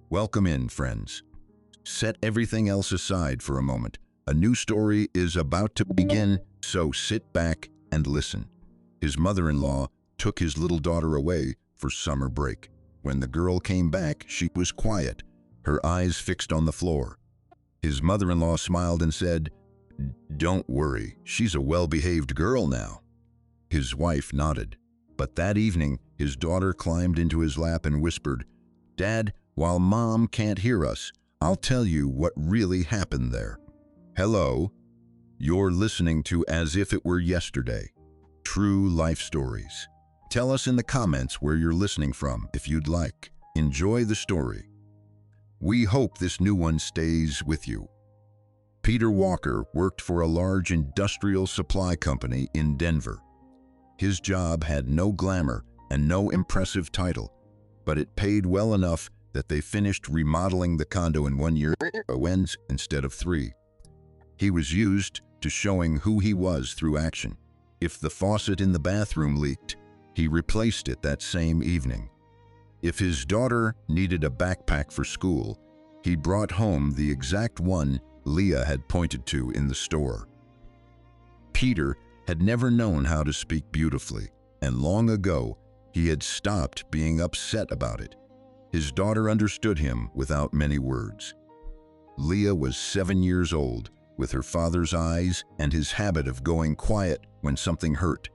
Welcome in, friends. Set everything else aside for a moment. A new story is about to begin, so sit back and listen. His mother-in-law took his little daughter away for summer break. When the girl came back, she was quiet, her eyes fixed on the floor. His mother-in-law smiled and said, "Don't worry, she's a well-behaved girl now." His wife nodded. But that evening, his daughter climbed into his lap and whispered, "Dad, while Mom can't hear us, I'll tell you what really happened there." Hello, you're listening to As If It Were Yesterday. True life stories. Tell us in the comments where you're listening from if you'd like. Enjoy the story. We hope this new one stays with you. Peter Walker worked for a large industrial supply company in Denver. His job had no glamour and no impressive title, but it paid well enough that they finished remodeling the condo in 1 year instead of 3. He was used to showing who he was through action. If the faucet in the bathroom leaked, he replaced it that same evening. If his daughter needed a backpack for school, he brought home the exact one Leah had pointed to in the store. Peter had never known how to speak beautifully, and long ago he had stopped being upset about it. His daughter understood him without many words. Leah was 7 years old, with her father's eyes and his habit of going quiet when something hurt.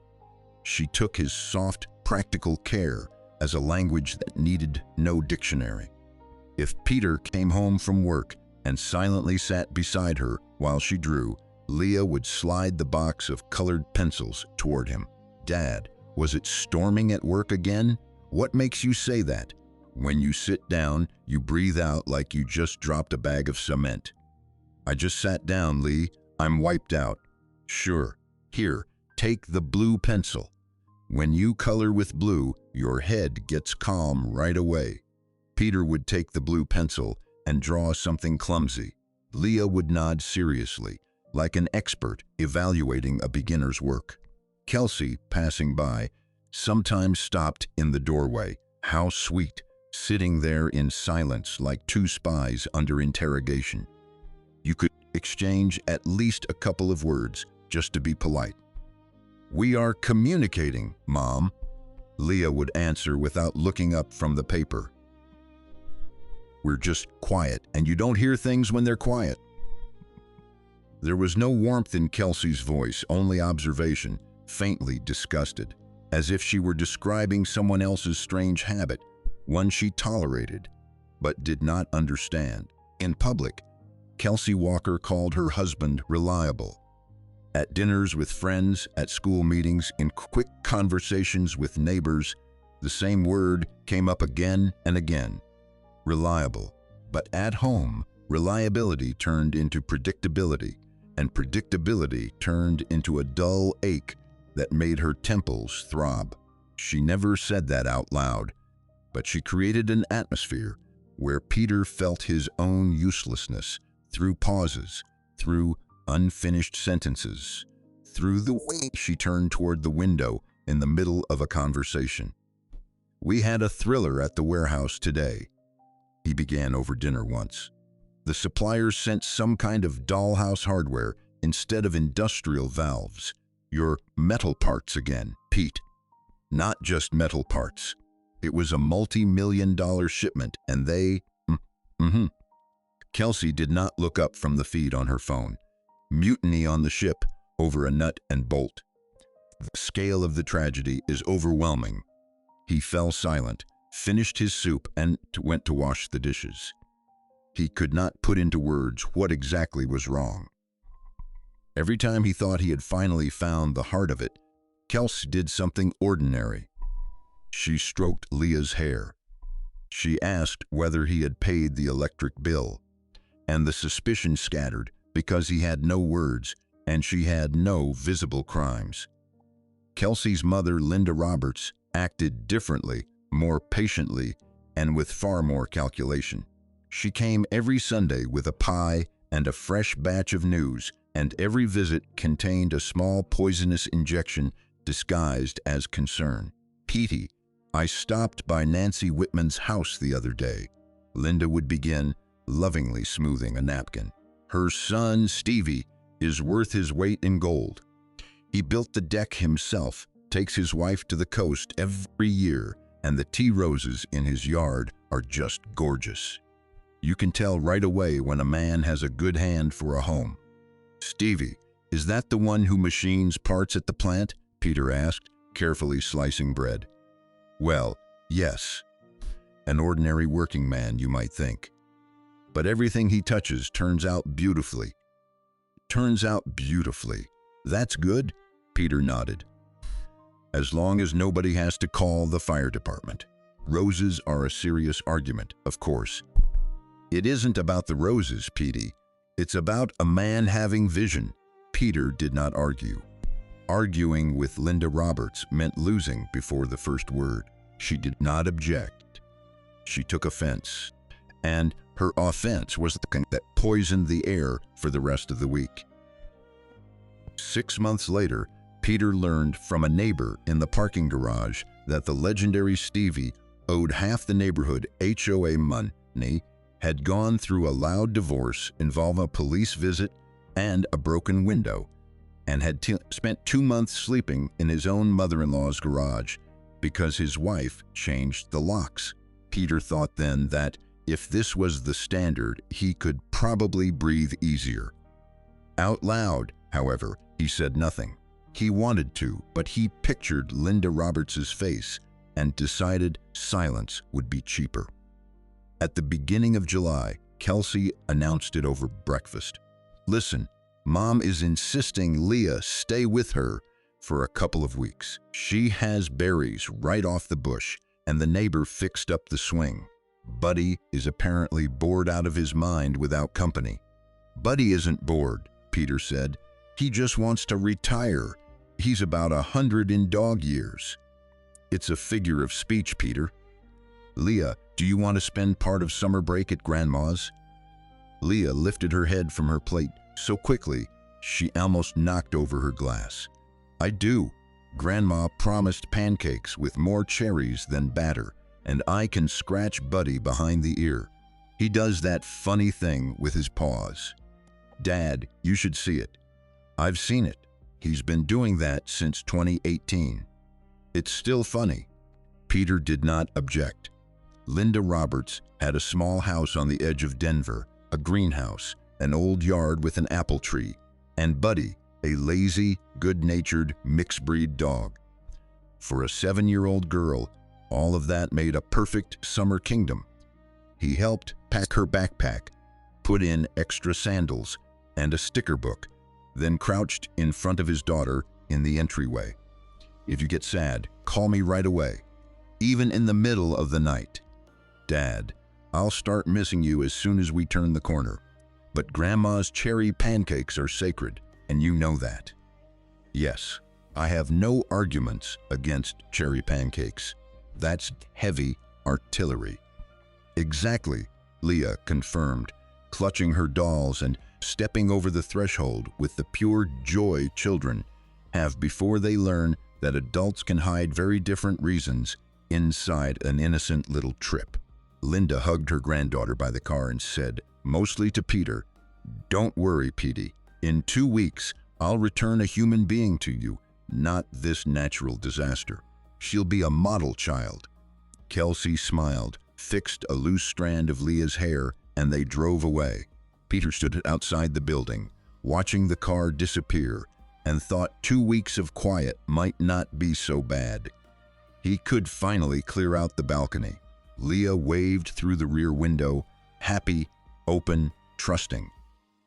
She took his soft, practical care as a language that needed no dictionary. If Peter came home from work and silently sat beside her while she drew, Leah would slide the box of colored pencils toward him. "Dad, was it storming at work again? What makes you say that? When you sit down, you breathe out like you just dropped a bag of cement." "I just sat down, Lee. I'm wiped out." "Sure. Here, take the blue pencil. When you color with blue, your head gets calm right away." Peter would take the blue pencil and draw something clumsy. Leah would nod seriously, like an expert evaluating a beginner's work. Kelsey, passing by, sometimes stopped in the doorway. How sweet, sitting there in silence like two spies under interrogation. You could exchange at least a couple of words just to be polite. "We are communicating, Mom," Leah would answer without looking up from the paper. "We're just quiet, and you don't hear things when they're quiet." There was no warmth in Kelsey's voice, only observation, faintly disgusted, as if she were describing someone else's strange habit, one she tolerated, but did not understand. In public, Kelsey Walker called her husband reliable. At dinners with friends, at school meetings, in quick conversations with neighbors, the same word came up again and again. Reliable. But at home, reliability turned into predictability, and predictability turned into a dull ache that made her temples throb. She never said that out loud, but she created an atmosphere where Peter felt his own uselessness through pauses, through unfinished sentences, through the way she turned toward the window in the middle of a conversation. "We had a thriller at the warehouse today," he began over dinner once. "The suppliers sent some kind of dollhouse hardware instead of industrial valves. Your metal parts again, Pete. Not just metal parts. It was a multi-million-dollar shipment, and they... Kelsey did not look up from the feed on her phone. Mutiny on the ship over a nut and bolt. The scale of the tragedy is overwhelming. He fell silent, finished his soup, and went to wash the dishes. He could not put into words what exactly was wrong. Every time he thought he had finally found the heart of it, Kelsey did something ordinary. She stroked Leah's hair. She asked whether he had paid the electric bill, and the suspicion scattered because he had no words and she had no visible crimes. Kelsey's mother, Linda Roberts, acted differently, more patiently, and with far more calculation. She came every Sunday with a pie and a fresh batch of news, and every visit contained a small poisonous injection disguised as concern. "Petey, I stopped by Nancy Whitman's house the other day. Linda would begin, lovingly smoothing a napkin. Her son, Stevie, is worth his weight in gold. He built the deck himself, takes his wife to the coast every year, and the tea roses in his yard are just gorgeous. You can tell right away when a man has a good hand for a home. Stevie, is that the one who machines parts at the plant? Peter asked, carefully slicing bread. Well, yes. An ordinary working man, you might think. But everything he touches turns out beautifully. Turns out beautifully. That's good, Peter nodded. As long as nobody has to call the fire department. Roses are a serious argument, of course. It isn't about the roses, Petey. It's about a man having vision. Peter did not argue. Arguing with Linda Roberts meant losing before the first word. She did not object. She took offense. And her offense was the thing that poisoned the air for the rest of the week. 6 months later, Peter learned from a neighbor in the parking garage that the legendary Stevie owed half the neighborhood HOA money, had gone through a loud divorce involving a police visit and a broken window, and had spent 2 months sleeping in his own mother-in-law's garage because his wife changed the locks. Peter thought then that if this was the standard, he could probably breathe easier. Out loud, however, he said nothing. He wanted to, but he pictured Linda Roberts' face and decided silence would be cheaper. At the beginning of July, Kelsey announced it over breakfast. Listen, Mom is insisting Leah stay with her for a couple of weeks. She has berries right off the bush, and the neighbor fixed up the swing. Buddy is apparently bored out of his mind without company. Buddy isn't bored, Peter said. He just wants to retire. He's about 100 in dog years. It's a figure of speech, Peter. Leah, do you want to spend part of summer break at Grandma's? Leah lifted her head from her plate so quickly she almost knocked over her glass. I do. Grandma promised pancakes with more cherries than batter, and I can scratch Buddy behind the ear. He does that funny thing with his paws. Dad, you should see it. I've seen it. He's been doing that since 2018. It's still funny. Peter did not object. Linda Roberts had a small house on the edge of Denver, a greenhouse, an old yard with an apple tree, and Buddy, a lazy, good-natured, mixed-breed dog. For a 7-year-old girl, all of that made a perfect summer kingdom. He helped pack her backpack, put in extra sandals and a sticker book, then crouched in front of his daughter in the entryway. If you get sad, call me right away, even in the middle of the night. Dad, I'll start missing you as soon as we turn the corner. But Grandma's cherry pancakes are sacred, and you know that. Yes, I have no arguments against cherry pancakes. That's heavy artillery. Exactly, Leah confirmed, clutching her dolls and stepping over the threshold with the pure joy children have before they learn that adults can hide very different reasons inside an innocent little trip. Linda hugged her granddaughter by the car and said, mostly to Peter, "Don't worry, Petey. In 2 weeks, I'll return a human being to you, not this natural disaster. She'll be a model child." Kelsey smiled, fixed a loose strand of Leah's hair, and they drove away. Peter stood outside the building, watching the car disappear, and thought 2 weeks of quiet might not be so bad. He could finally clear out the balcony. Leah waved through the rear window, happy, open, trusting.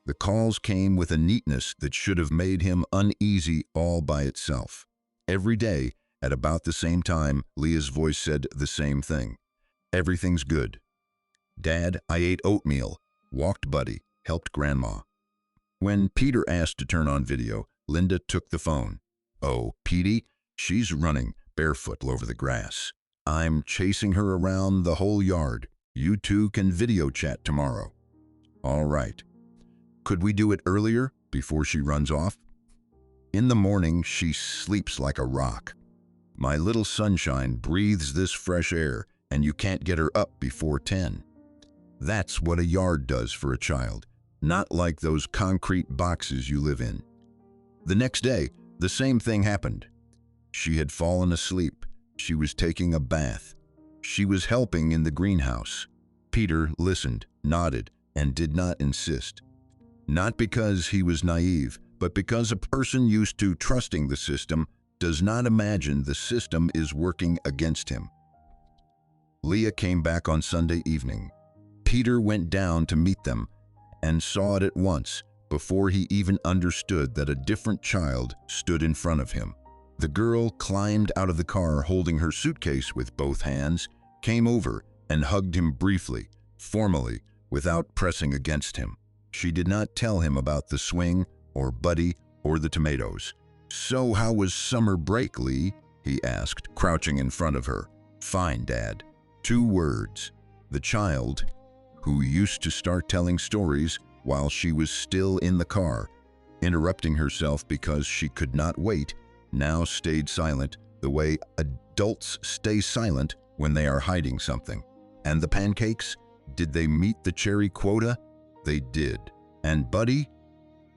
The calls came with a neatness that should have made him uneasy all by itself. Every day, at about the same time, Leah's voice said the same thing. Everything's good. Dad, I ate oatmeal, walked Buddy, helped Grandma. When Peter asked to turn on video, Linda took the phone. Oh, Petey, she's running barefoot over the grass. I'm chasing her around the whole yard. You two can video chat tomorrow. All right. Could we do it earlier, before she runs off? In the morning, she sleeps like a rock. My little sunshine breathes this fresh air, and you can't get her up before 10. That's what a yard does for a child, not like those concrete boxes you live in. The next day, the same thing happened. She had fallen asleep. She was taking a bath. She was helping in the greenhouse. Peter listened, nodded, and did not insist. Not because he was naive, but because a person used to trusting the system does not imagine the system is working against him. Leah came back on Sunday evening. Peter went down to meet them and saw it at once, before he even understood that a different child stood in front of him. The girl climbed out of the car holding her suitcase with both hands, came over and hugged him briefly, formally, without pressing against him. She did not tell him about the swing or Buddy or the tomatoes. "So how was summer break, Lee?" he asked, crouching in front of her. "Fine, Dad." 2 words. The child, who used to start telling stories while she was still in the car, interrupting herself because she could not wait, now stayed silent the way adults stay silent when they are hiding something. And the pancakes? Did they meet the cherry quota? They did. And Buddy?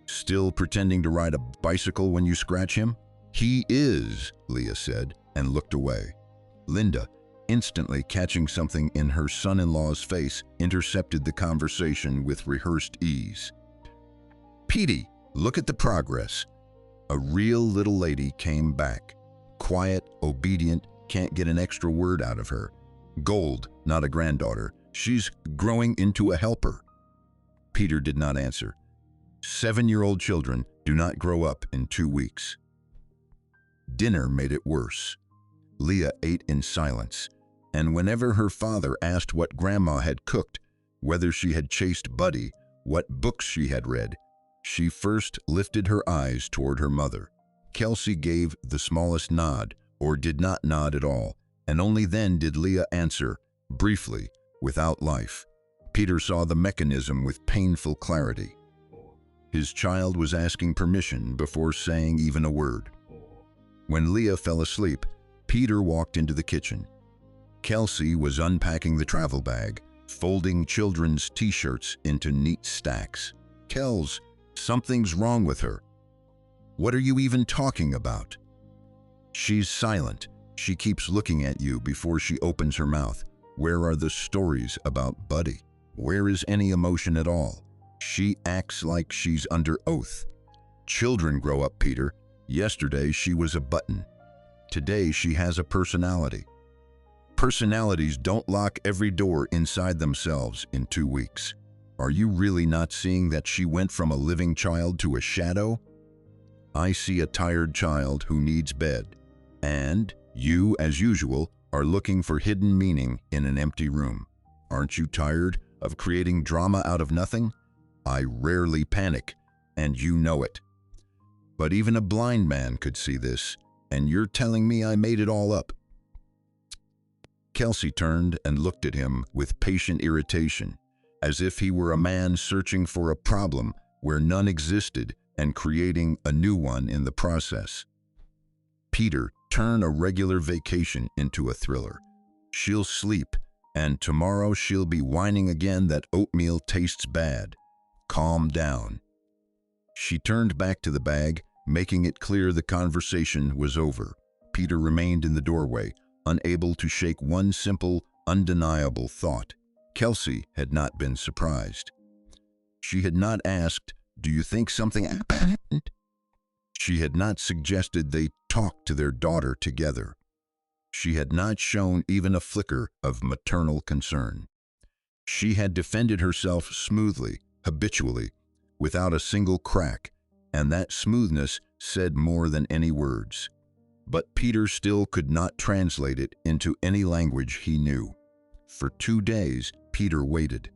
Still pretending to ride a bicycle when you scratch him? "He is," Leah said, and looked away. Linda, instantly catching something in her son-in-law's face, intercepted the conversation with rehearsed ease. "Petey, look at the progress." A real little lady came back. Quiet, obedient, can't get an extra word out of her. Gold, not a granddaughter. She's growing into a helper. Peter did not answer. 7-year-old children do not grow up in 2 weeks. Dinner made it worse. Leah ate in silence, and whenever her father asked what Grandma had cooked, whether she had chased Buddy, what books she had read, she first lifted her eyes toward her mother. Kelsey gave the smallest nod, or did not nod at all, and only then did Leah answer, briefly, without life. Peter saw the mechanism with painful clarity. His child was asking permission before saying even a word. When Leah fell asleep, Peter walked into the kitchen. Kelsey was unpacking the travel bag, folding children's t-shirts into neat stacks. "Kels, something's wrong with her." "What are you even talking about?" "She's silent. She keeps looking at you before she opens her mouth. Where are the stories about Buddy? Where is any emotion at all? She acts like she's under oath." "Children grow up, Peter. Yesterday she was a button. Today she has a personality. Personalities don't lock every door inside themselves in 2 weeks. Are you really not seeing that she went from a living child to a shadow? I see a tired child who needs bed. And you, as usual, are looking for hidden meaning in an empty room. Aren't you tired of creating drama out of nothing? I rarely panic, and you know it. But even a blind man could see this, and you're telling me I made it all up." Kelsey turned and looked at him with patient irritation, as if he were a man searching for a problem where none existed and creating a new one in the process. "Peter, turn a regular vacation into a thriller. She'll sleep, and tomorrow she'll be whining again that oatmeal tastes bad. Calm down." She turned back to the bag, making it clear the conversation was over. Peter remained in the doorway, unable to shake one simple, undeniable thought. Kelsey had not been surprised. She had not asked, "Do you think something happened?" She had not suggested they talk to their daughter together. She had not shown even a flicker of maternal concern. She had defended herself smoothly, habitually, without a single crack, and that smoothness said more than any words. But Peter still could not translate it into any language he knew. For 2 days, Peter waited.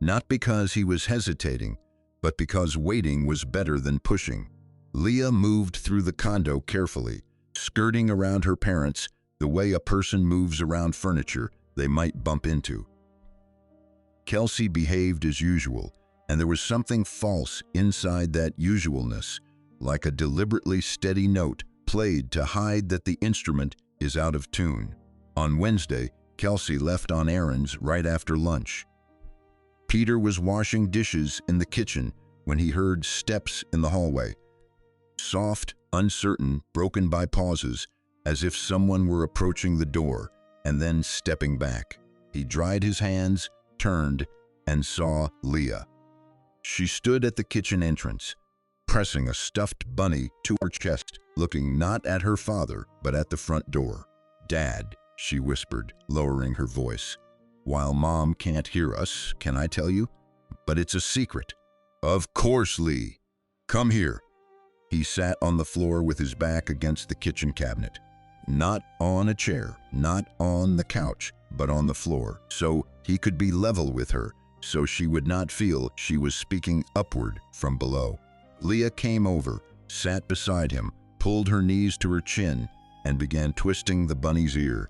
Not because he was hesitating, but because waiting was better than pushing. Leah moved through the condo carefully, skirting around her parents the way a person moves around furniture they might bump into. Kelsey behaved as usual, and there was something false inside that usualness, like a deliberately steady note played to hide that the instrument is out of tune. On Wednesday, Kelsey left on errands right after lunch. Peter was washing dishes in the kitchen when he heard steps in the hallway. Soft, uncertain, broken by pauses, as if someone were approaching the door and then stepping back. He dried his hands, turned, and saw Leah. She stood at the kitchen entrance, pressing a stuffed bunny to her chest, looking not at her father, but at the front door. "Dad," she whispered, lowering her voice. "While Mom can't hear us, can I tell you? But it's a secret." "Of course, Lee. Come here." He sat on the floor with his back against the kitchen cabinet. Not on a chair, not on the couch, but on the floor, so he could be level with her, so she would not feel she was speaking upward from below. Leah came over, sat beside him, pulled her knees to her chin, and began twisting the bunny's ear.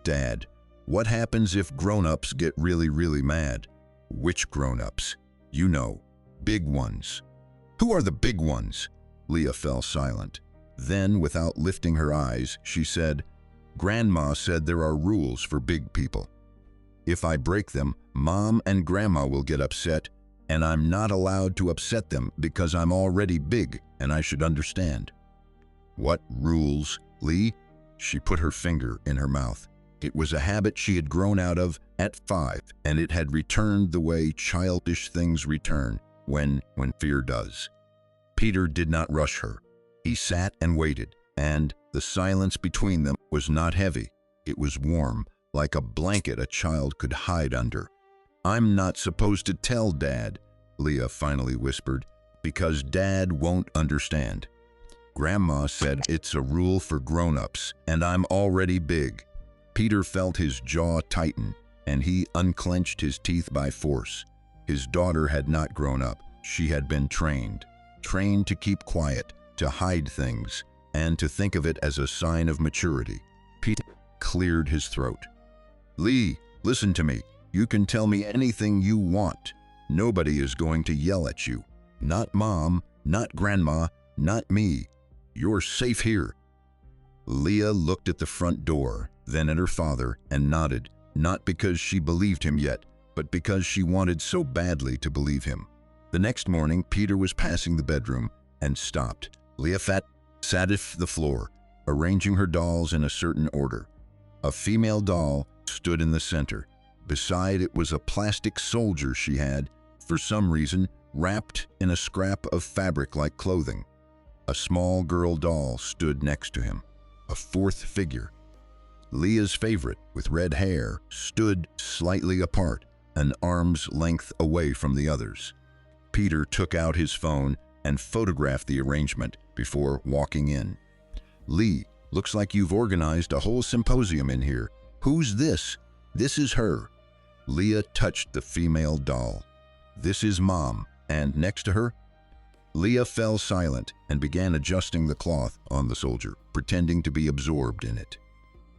"Dad, what happens if grown-ups get really, really mad?" "Which grown-ups?" "You know, big ones." "Who are the big ones?" Leah fell silent. Then, without lifting her eyes, she said, "Grandma said there are rules for big people. If I break them, Mom and Grandma will get upset, and I'm not allowed to upset them because I'm already big and I should understand." "What rules, Lee?" She put her finger in her mouth. It was a habit she had grown out of at 5, and it had returned the way childish things return when fear does. Peter did not rush her. He sat and waited, and the silence between them was not heavy. It was warm, like a blanket a child could hide under. "I'm not supposed to tell Dad," Leah finally whispered, "because Dad won't understand. Grandma said it's a rule for grown-ups, and I'm already big." Peter felt his jaw tighten, and he unclenched his teeth by force. His daughter had not grown up. She had been trained to keep quiet, to hide things, and to think of it as a sign of maturity. Peter cleared his throat. "Lee, listen to me. You can tell me anything you want. Nobody is going to yell at you. Not Mom, not Grandma, not me. You're safe here." Leah looked at the front door, then at her father, and nodded, not because she believed him yet, but because she wanted so badly to believe him. The next morning, Peter was passing the bedroom and stopped. Leah sat at the floor, arranging her dolls in a certain order. A female doll stood in the center. Beside it was a plastic soldier she had, for some reason, wrapped in a scrap of fabric like clothing. A small girl doll stood next to him, a fourth figure. Leah's favorite, with red hair, stood slightly apart, an arm's length away from the others. Peter took out his phone and photographed the arrangement before walking in. "Lee, looks like you've organized a whole symposium in here. Who's this?" "This is her." Leah touched the female doll. "This is Mom, and next to her?" Leah fell silent and began adjusting the cloth on the soldier, pretending to be absorbed in it.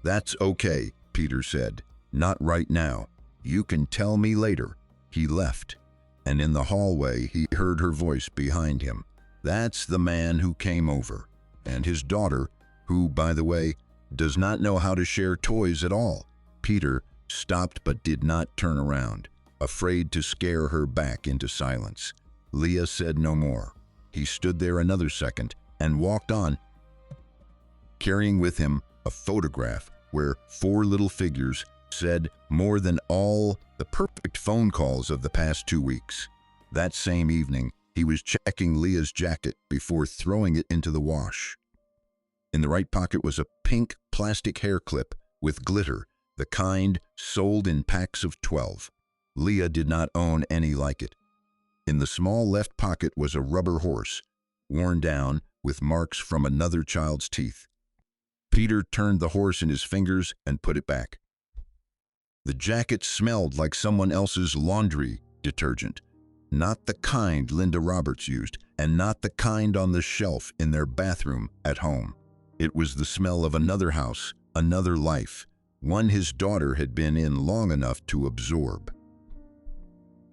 "That's okay," Peter said. "Not right now. You can tell me later." He left, and in the hallway he heard her voice behind him. "That's the man who came over, and his daughter, who, by the way, does not know how to share toys at all." Peter stopped but did not turn around, afraid to scare her back into silence. Leah said no more. He stood there another second and walked on, carrying with him a photograph where 4 little figures said more than all the perfect phone calls of the past 2 weeks. That same evening, he was checking Leah's jacket before throwing it into the wash. In the right pocket was a pink plastic hair clip with glitter, the kind sold in packs of 12. Leah did not own any like it. In the small left pocket was a rubber horse, worn down with marks from another child's teeth. Peter turned the horse in his fingers and put it back. The jacket smelled like someone else's laundry detergent, not the kind Linda Roberts used, and not the kind on the shelf in their bathroom at home. It was the smell of another house, another life, one his daughter had been in long enough to absorb.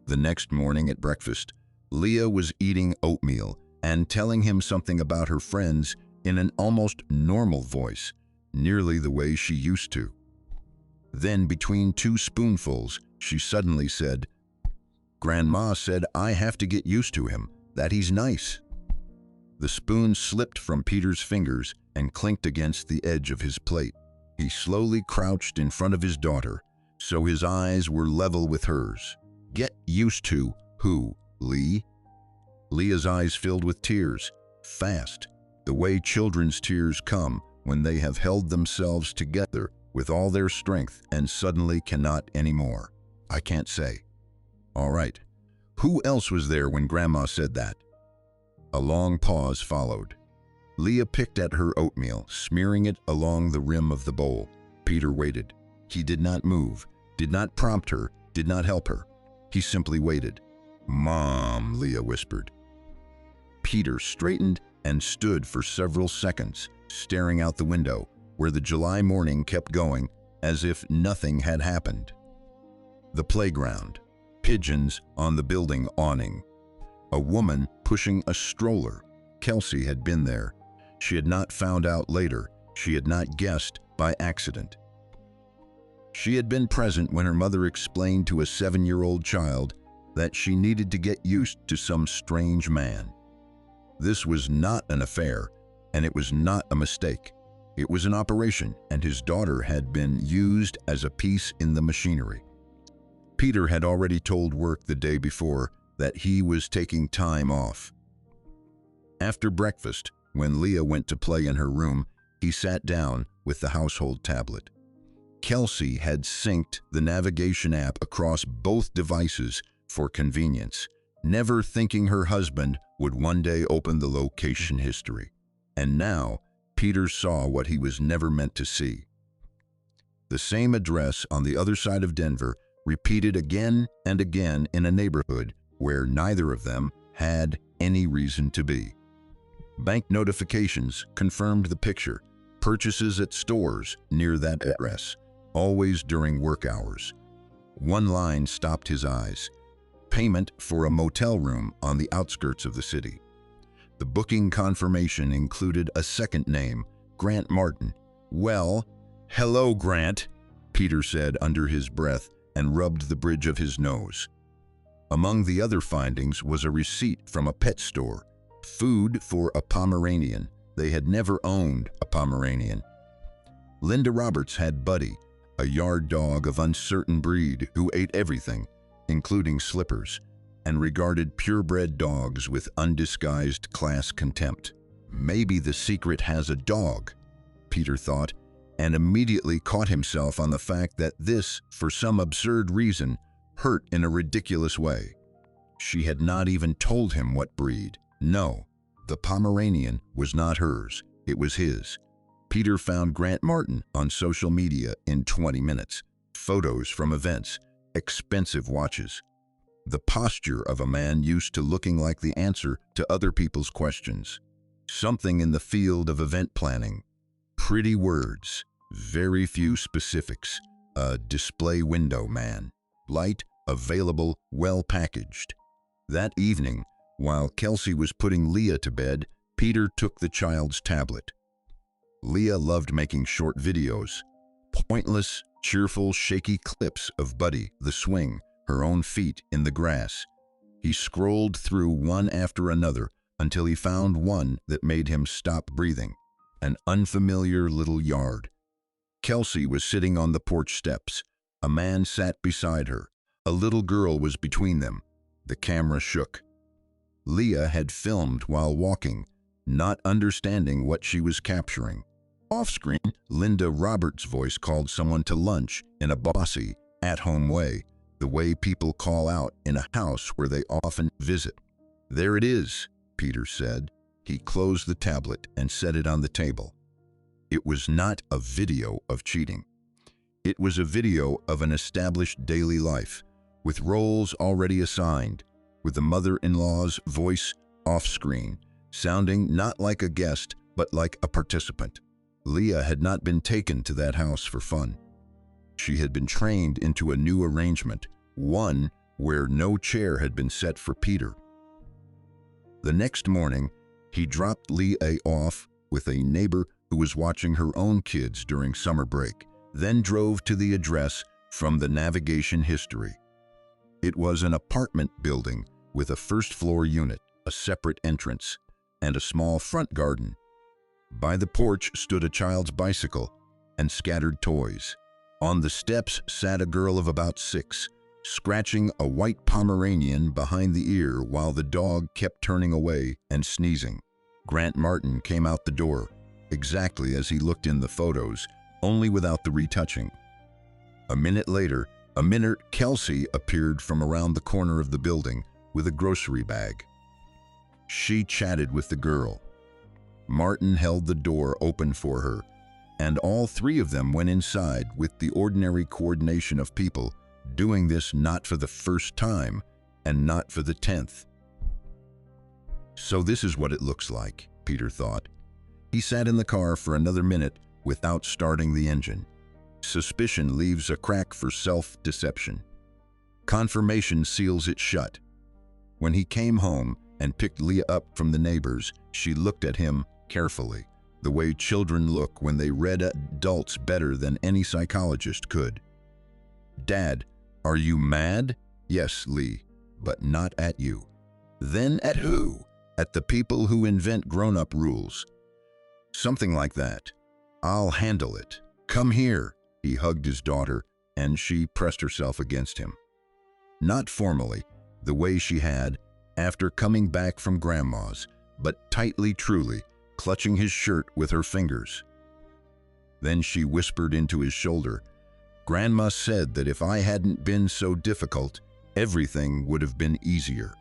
The next morning at breakfast, Leah was eating oatmeal and telling him something about her friends in an almost normal voice, nearly the way she used to. Then, between 2 spoonfuls, she suddenly said, Grandma said I have to get used to him, that he's nice. The spoon slipped from Peter's fingers and clinked against the edge of his plate. He slowly crouched in front of his daughter, so his eyes were level with hers. Get used to who, Lee? Leah's eyes filled with tears, fast, the way children's tears come when they have held themselves together with all their strength and suddenly cannot anymore. I can't say. All right. Who else was there when Grandma said that? A long pause followed. Leah picked at her oatmeal, smearing it along the rim of the bowl. Peter waited. He did not move, did not prompt her, did not help her. He simply waited. Mom, Leah whispered. Peter straightened and stood for several seconds, staring out the window, where the July morning kept going as if nothing had happened. The playground, pigeons on the building awning, a woman pushing a stroller. Kelsey had been there. She had not found out later. She had not guessed by accident. She had been present when her mother explained to a 7-year-old child that she needed to get used to some strange man. This was not an affair, and it was not a mistake. It was an operation, and his daughter had been used as a piece in the machinery. Peter had already told work the day before that he was taking time off. After breakfast, when Leah went to play in her room, he sat down with the household tablet. Kelsey had synced the navigation app across both devices for convenience, never thinking her husband would one day open the location history. And now, Peter saw what he was never meant to see. The same address on the other side of Denver, repeated again and again in a neighborhood where neither of them had any reason to be. Bank notifications confirmed the picture. Purchases at stores near that address, always during work hours. One line stopped his eyes. Payment for a motel room on the outskirts of the city. The booking confirmation included a second name, Grant Martin. Well, hello, Grant, Peter said under his breath and rubbed the bridge of his nose. Among the other findings was a receipt from a pet store. Food for a Pomeranian. They had never owned a Pomeranian. Linda Roberts had Buddy, a yard dog of uncertain breed who ate everything, including slippers, and regarded purebred dogs with undisguised class contempt. Maybe the secret has a dog, Peter thought, and immediately caught himself on the fact that this, for some absurd reason, hurt in a ridiculous way. She had not even told him what breed. No, the Pomeranian was not hers, it was his. Peter found Grant Martin on social media in 20 minutes. Photos from events, expensive watches. The posture of a man used to looking like the answer to other people's questions. Something in the field of event planning. Pretty words, very few specifics. A display window man. Light, available, well packaged. That evening, while Kelsey was putting Leah to bed, Peter took the child's tablet. Leah loved making short videos. Pointless, cheerful, shaky clips of Buddy, the swing, her own feet in the grass. He scrolled through one after another until he found one that made him stop breathing. An unfamiliar little yard. Kelsey was sitting on the porch steps. A man sat beside her. A little girl was between them. The camera shook. Leah had filmed while walking, not understanding what she was capturing. Off-screen, Linda Roberts' voice called someone to lunch in a bossy, at-home way, the way people call out in a house where they often visit. There it is, Peter said. He closed the tablet and set it on the table. It was not a video of cheating. It was a video of an established daily life, with roles already assigned, with the mother-in-law's voice off-screen, sounding not like a guest, but like a participant. Leah had not been taken to that house for fun. She had been trained into a new arrangement, one where no chair had been set for Peter. The next morning, he dropped Leah off with a neighbor who was watching her own kids during summer break, then drove to the address from the navigation history. It was an apartment building with a first-floor unit, a separate entrance, and a small front garden. By the porch stood a child's bicycle and scattered toys. On the steps sat a girl of about 6, scratching a white Pomeranian behind the ear while the dog kept turning away and sneezing. Grant Martin came out the door, exactly as he looked in the photos, only without the retouching. A minute later, a minor Kelsey appeared from around the corner of the building with a grocery bag. She chatted with the girl. Martin held the door open for her, and all 3 of them went inside with the ordinary coordination of people doing this not for the first time and not for the 10th. So this is what it looks like, Peter thought. He sat in the car for another minute without starting the engine. Suspicion leaves a crack for self-deception. Confirmation seals it shut. When he came home and picked Leah up from the neighbors, she looked at him carefully, the way children look when they read adults better than any psychologist could. "Dad, are you mad?" "Yes, Lee, but not at you." "Then at who?" "At the people who invent grown-up rules." "Something like that." "I'll handle it. Come here." He hugged his daughter, and she pressed herself against him. Not formally, the way she had, after coming back from Grandma's, but tightly, truly, clutching his shirt with her fingers. Then she whispered into his shoulder, "Grandma said that if I hadn't been so difficult, everything would have been easier."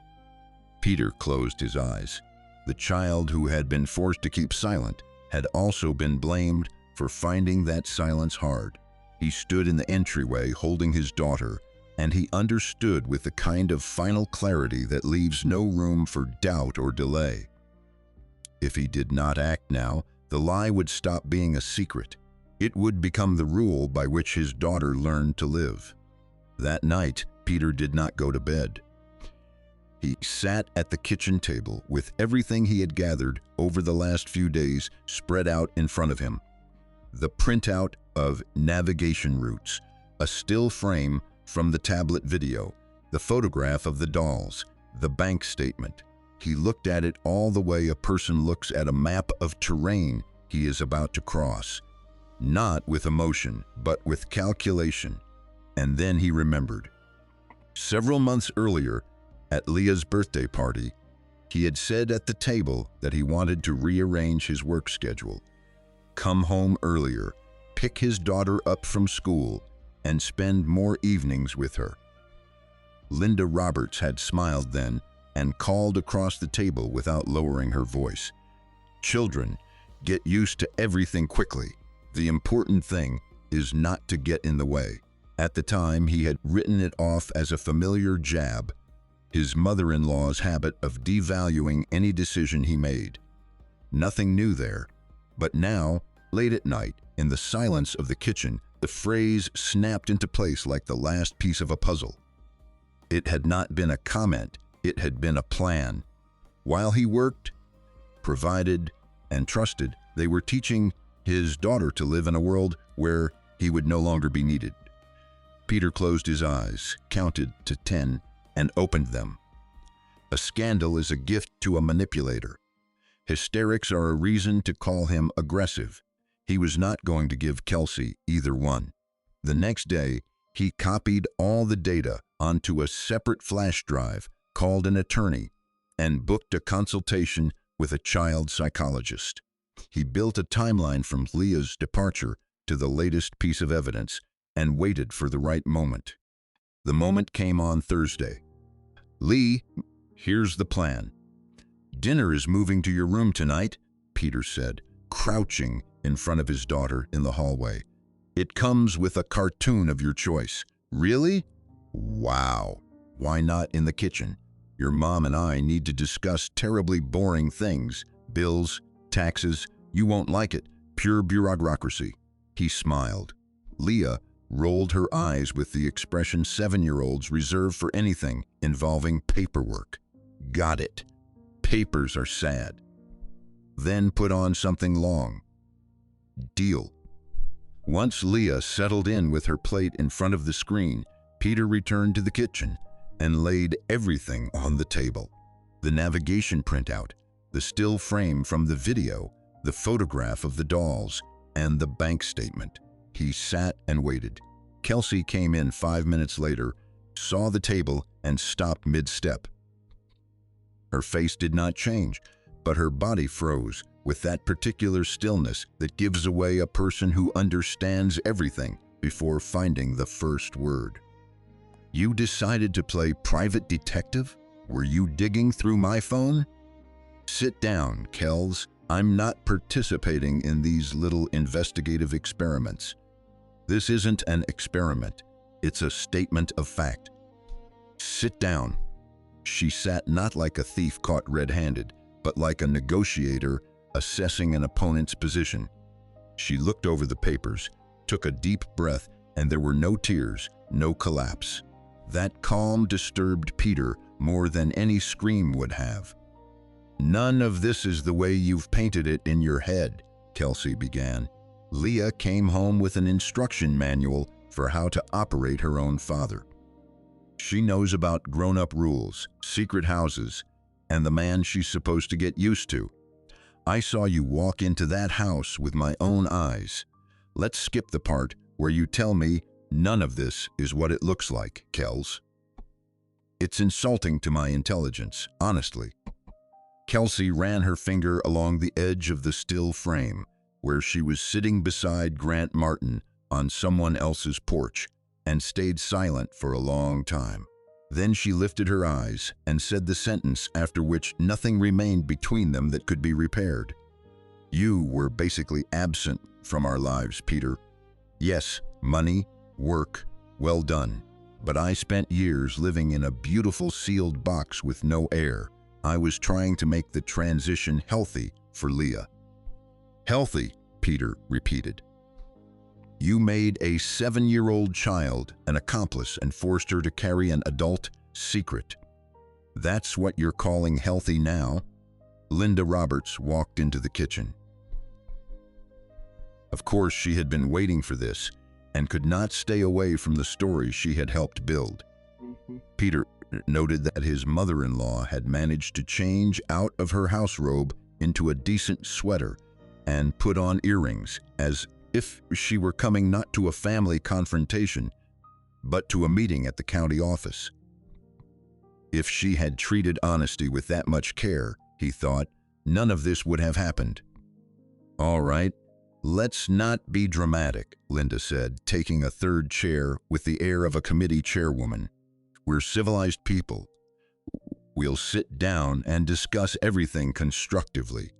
Peter closed his eyes. The child who had been forced to keep silent had also been blamed for finding that silence hard. He stood in the entryway holding his daughter, and he understood with the kind of final clarity that leaves no room for doubt or delay. If he did not act now, the lie would stop being a secret. It would become the rule by which his daughter learned to live. That night, Peter did not go to bed. He sat at the kitchen table with everything he had gathered over the last few days spread out in front of him. The printout of navigation routes, a still frame from the tablet video, the photograph of the dolls, the bank statement. He looked at it all the way a person looks at a map of terrain he is about to cross. Not with emotion, but with calculation. And then he remembered. Several months earlier, at Leah's birthday party, he had said at the table that he wanted to rearrange his work schedule, come home earlier, pick his daughter up from school, and spend more evenings with her. Linda Roberts had smiled then and called across the table without lowering her voice. "Children, get used to everything quickly. The important thing is not to get in the way." At the time, he had written it off as a familiar jab, his mother-in-law's habit of devaluing any decision he made. Nothing new there. But now, late at night, in the silence of the kitchen, the phrase snapped into place like the last piece of a puzzle. It had not been a comment, it had been a plan. While he worked, provided, and trusted, they were teaching his daughter to live in a world where he would no longer be needed. Peter closed his eyes, counted to 10, and opened them. A scandal is a gift to a manipulator. Hysterics are a reason to call him aggressive. He was not going to give Kelsey either one. The next day, he copied all the data onto a separate flash drive, called an attorney, and booked a consultation with a child psychologist. He built a timeline from Leah's departure to the latest piece of evidence and waited for the right moment. The moment came on Thursday. "Lee, here's the plan." "Dinner is moving to your room tonight," Peter said, crouching in front of his daughter in the hallway. "It comes with a cartoon of your choice." "Really?" "Wow. Why not in the kitchen? Your mom and I need to discuss terribly boring things. Bills, taxes. You won't like it. Pure bureaucracy." He smiled. Leah rolled her eyes with the expression 7-year-olds reserve for anything involving paperwork. "Got it. Papers are sad." "Then put on something long." "Deal." Once Leah settled in with her plate in front of the screen, Peter returned to the kitchen and laid everything on the table. The navigation printout, the still frame from the video, the photograph of the dolls, and the bank statement. He sat and waited. Kelsey came in 5 minutes later, saw the table, and stopped mid-step. Her face did not change, but her body froze with that particular stillness that gives away a person who understands everything before finding the first word. "You decided to play private detective? Were you digging through my phone?" "Sit down, Kels. I'm not participating in these little investigative experiments." "This isn't an experiment. It's a statement of fact." "Sit down." She sat not like a thief caught red-handed, but like a negotiator assessing an opponent's position. She looked over the papers, took a deep breath, and there were no tears, no collapse. That calm disturbed Peter more than any scream would have. "None of this is the way you've painted it in your head," Kelsey began. "Leah came home with an instruction manual for how to operate her own father. She knows about grown-up rules, secret houses, and the man she's supposed to get used to. I saw you walk into that house with my own eyes. Let's skip the part where you tell me none of this is what it looks like, Kels. It's insulting to my intelligence, honestly." Kelsey ran her finger along the edge of the still frame, where she was sitting beside Grant Martin on someone else's porch, and stayed silent for a long time. Then she lifted her eyes and said the sentence after which nothing remained between them that could be repaired. "You were basically absent from our lives, Peter. Yes, money, work, well done. But I spent years living in a beautiful sealed box with no air. I was trying to make the transition healthy for Leah." "Healthy," Peter repeated. "You made a 7-year-old child an accomplice and forced her to carry an adult secret. That's what you're calling healthy now?" Linda Roberts walked into the kitchen. Of course, she had been waiting for this and could not stay away from the story she had helped build. Peter noted that his mother-in-law had managed to change out of her house robe into a decent sweater and put on earrings, as if she were coming not to a family confrontation, but to a meeting at the county office. If she had treated honesty with that much care, he thought, none of this would have happened. "All right, let's not be dramatic," Linda said, taking a third chair with the air of a committee chairwoman. "We're civilized people. We'll sit down and discuss everything constructively."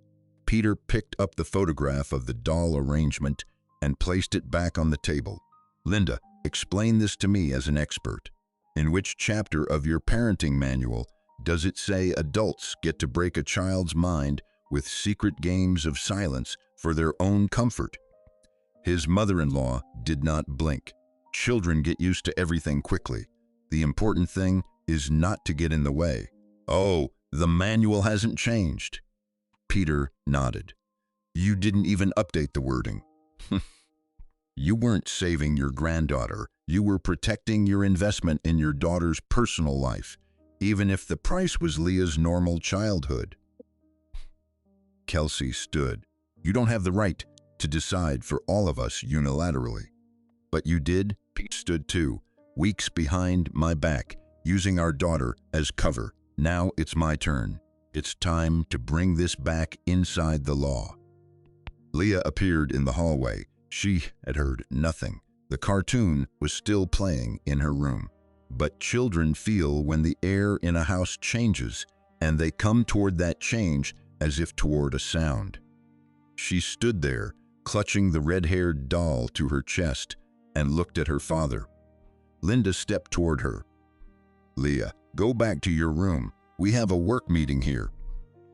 Peter picked up the photograph of the doll arrangement and placed it back on the table. "Linda, explain this to me as an expert. In which chapter of your parenting manual does it say adults get to break a child's mind with secret games of silence for their own comfort?" His mother-in-law did not blink. "Children get used to everything quickly. The important thing is not to get in the way." "Oh, the manual hasn't changed." Peter nodded. "You didn't even update the wording." "You weren't saving your granddaughter. You were protecting your investment in your daughter's personal life, even if the price was Leah's normal childhood." Kelsey stood. "You don't have the right to decide for all of us unilaterally." "But you did." Pete stood too, weeks behind my back, using our daughter as cover. "Now it's my turn. It's time to bring this back inside the law." Leah appeared in the hallway. She had heard nothing. The cartoon was still playing in her room. But children feel when the air in a house changes, and they come toward that change as if toward a sound. She stood there, clutching the red-haired doll to her chest, and looked at her father. Linda stepped toward her. "Leah, go back to your room. We have a work meeting here."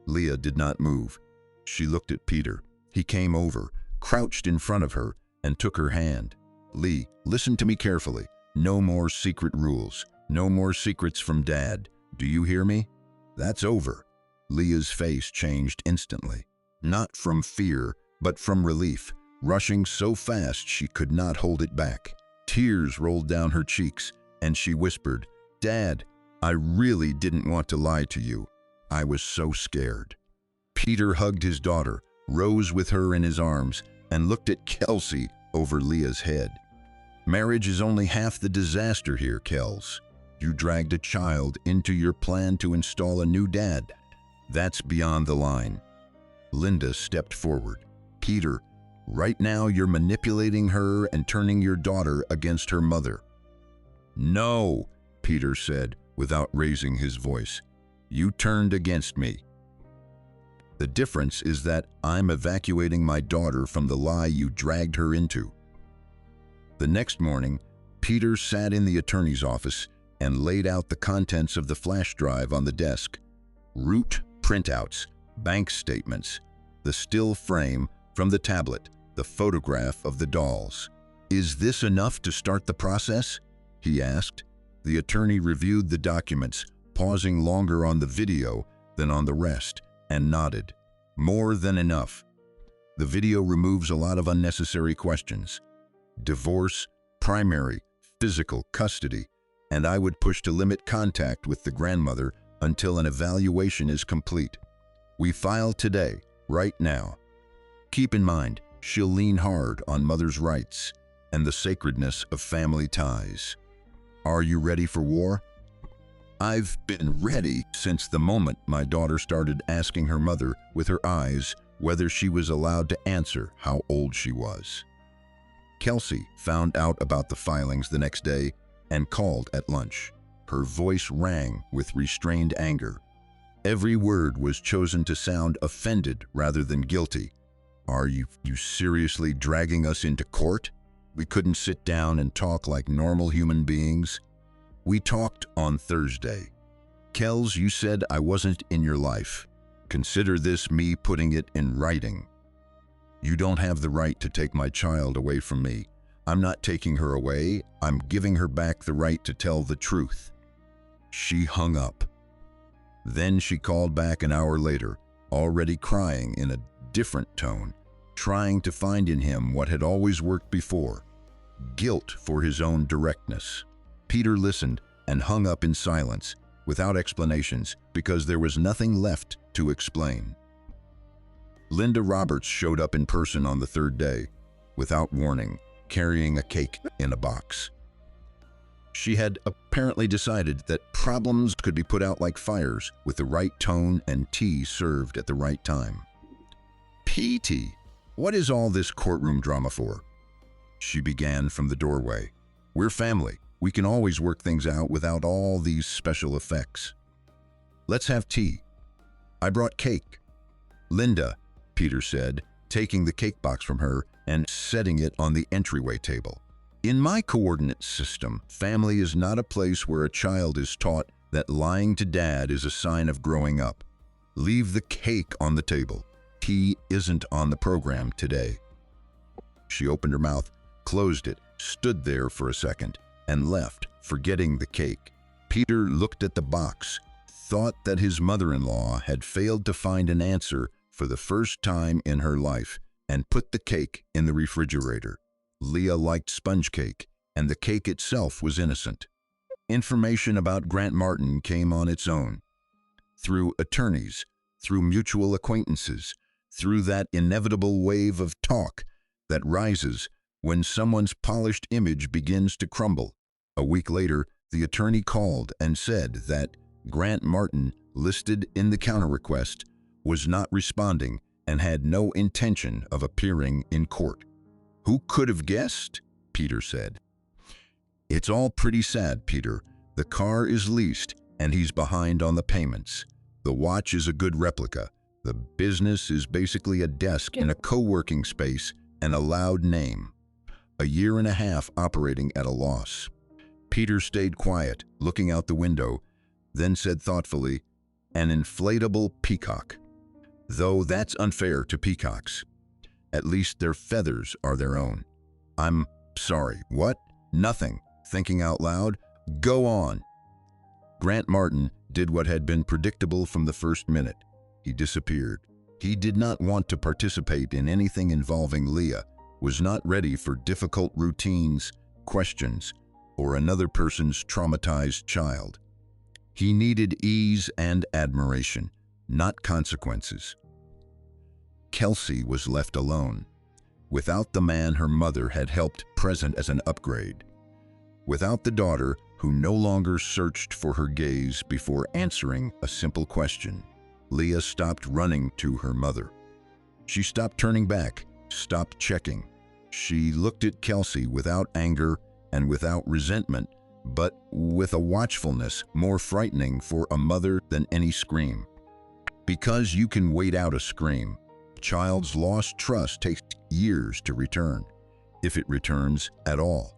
Leah did not move. She looked at Peter. He came over, crouched in front of her, and took her hand. "Lee, listen to me carefully. No more secret rules. No more secrets from Dad. Do you hear me? That's over." Leah's face changed instantly. Not from fear, but from relief, rushing so fast she could not hold it back. Tears rolled down her cheeks, and she whispered, "Dad, I really didn't want to lie to you. I was so scared. Peter hugged his daughter, rose with her in his arms, and looked at Kelsey over Leah's head. Marriage is only half the disaster here, Kels. You dragged a child into your plan to install a new dad. That's beyond the line. Linda stepped forward. Peter, right now you're manipulating her and turning your daughter against her mother. No, Peter said without raising his voice. You turned against me. The difference is that I'm evacuating my daughter from the lie you dragged her into. The next morning, Peter sat in the attorney's office and laid out the contents of the flash drive on the desk. Root printouts, bank statements, the still frame from the tablet, the photograph of the dolls. Is this enough to start the process? He asked. The attorney reviewed the documents, pausing longer on the video than on the rest, and nodded. More than enough. The video removes a lot of unnecessary questions. Divorce, primary, physical custody, and I would push to limit contact with the grandmother until an evaluation is complete. We file today, right now. Keep in mind, she'll lean hard on mother's rights and the sacredness of family ties. Are you ready for war? I've been ready since the moment my daughter started asking her mother with her eyes whether she was allowed to answer how old she was. Kelsey found out about the filings the next day and called at lunch. Her voice rang with restrained anger. Every word was chosen to sound offended rather than guilty. Are you seriously dragging us into court? We couldn't sit down and talk like normal human beings. We talked on Thursday. Kels, you said I wasn't in your life. Consider this me putting it in writing. You don't have the right to take my child away from me. I'm not taking her away. I'm giving her back the right to tell the truth. She hung up. Then she called back an hour later, already crying in a different tone, trying to find in him what had always worked before, guilt for his own directness. Peter listened and hung up in silence, without explanations, because there was nothing left to explain. Linda Roberts showed up in person on the third day, without warning, carrying a cake in a box. She had apparently decided that problems could be put out like fires with the right tone and tea served at the right time. P.T., what is all this courtroom drama for? She began from the doorway. We're family. We can always work things out without all these special effects. Let's have tea. I brought cake. Linda, Peter said, taking the cake box from her and setting it on the entryway table. In my coordinate system, family is not a place where a child is taught that lying to dad is a sign of growing up. Leave the cake on the table. Tea isn't on the program today. She opened her mouth, closed it, stood there for a second, and left, forgetting the cake. Peter looked at the box, thought that his mother-in-law had failed to find an answer for the first time in her life, and put the cake in the refrigerator. Leah liked sponge cake, and the cake itself was innocent. Information about Grant Martin came on its own. Through attorneys, through mutual acquaintances, through that inevitable wave of talk that rises when someone's polished image begins to crumble. A week later, the attorney called and said that Grant Martin, listed in the counter request, was not responding and had no intention of appearing in court. Who could have guessed? Peter said. It's all pretty sad, Peter. The car is leased and he's behind on the payments. The watch is a good replica. The business is basically a desk in a co-working space and a loud name. A year and a half operating at a loss. Peter stayed quiet, looking out the window, then said thoughtfully, an inflatable peacock. Though that's unfair to peacocks. At least their feathers are their own. I'm sorry, what? Nothing. Thinking out loud? Go on. Grant Martin did what had been predictable from the first minute. He disappeared. He did not want to participate in anything involving Leah, was not ready for difficult routines, questions, or another person's traumatized child. He needed ease and admiration, not consequences. Kelsey was left alone, without the man her mother had helped present as an upgrade, without the daughter who no longer searched for her gaze before answering a simple question. Leah stopped running to her mother. She stopped turning back, stopped checking. She looked at Kelsey without anger and without resentment, but with a watchfulness more frightening for a mother than any scream. Because you can wait out a scream, child's lost trust takes years to return, if it returns at all.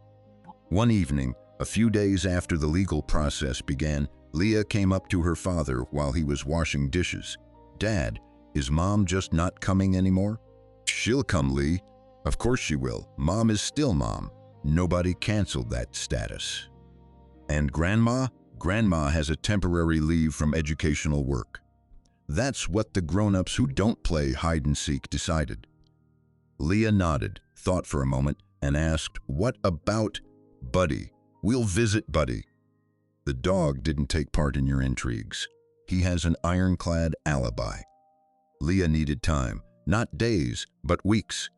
One evening, a few days after the legal process began, Leah came up to her father while he was washing dishes. "Dad, is Mom just not coming anymore?" "She'll come, Lee. Of course she will. Mom is still Mom. Nobody canceled that status." "And Grandma? Grandma has a temporary leave from educational work." That's what the grown-ups who don't play hide-and-seek decided. Leah nodded, thought for a moment, and asked, "What about Buddy? We'll visit Buddy." "The dog didn't take part in your intrigues. He has an ironclad alibi." Leah needed time, not days, but weeks.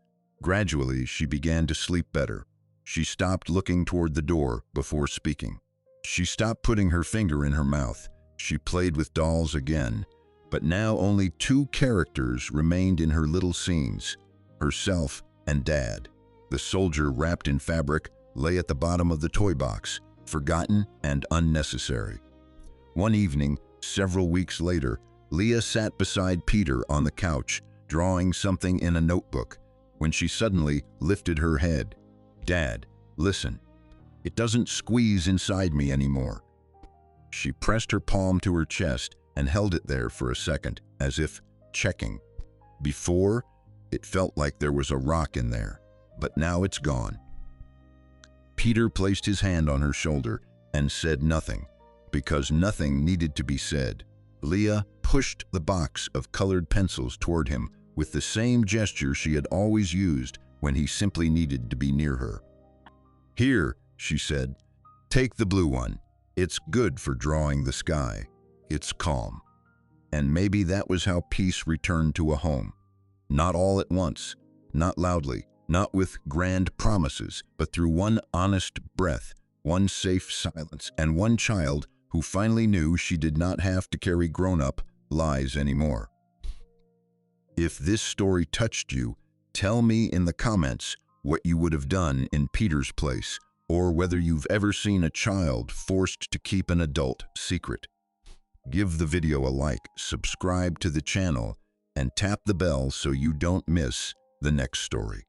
Gradually, she began to sleep better. She stopped looking toward the door before speaking. She stopped putting her finger in her mouth. She played with dolls again, but now only two characters remained in her little scenes, herself and Dad. The soldier wrapped in fabric lay at the bottom of the toy box, forgotten and unnecessary. One evening, several weeks later, Leah sat beside Peter on the couch, drawing something in a notebook, when she suddenly lifted her head. "Dad, listen. It doesn't squeeze inside me anymore." She pressed her palm to her chest and held it there for a second, as if checking. Before, it felt like there was a rock in there, but now it's gone. Peter placed his hand on her shoulder and said nothing, because nothing needed to be said. Leah pushed the box of colored pencils toward him with the same gesture she had always used when he simply needed to be near her. "Here," she said, "take the blue one. It's good for drawing the sky. It's calm." And maybe that was how peace returned to a home. Not all at once, not loudly, not with grand promises, but through one honest breath, one safe silence, and one child who finally knew she did not have to carry grown-up lies anymore. If this story touched you, tell me in the comments what you would have done in Peter's place, or whether you've ever seen a child forced to keep an adult secret. Give the video a like, subscribe to the channel, and tap the bell so you don't miss the next story.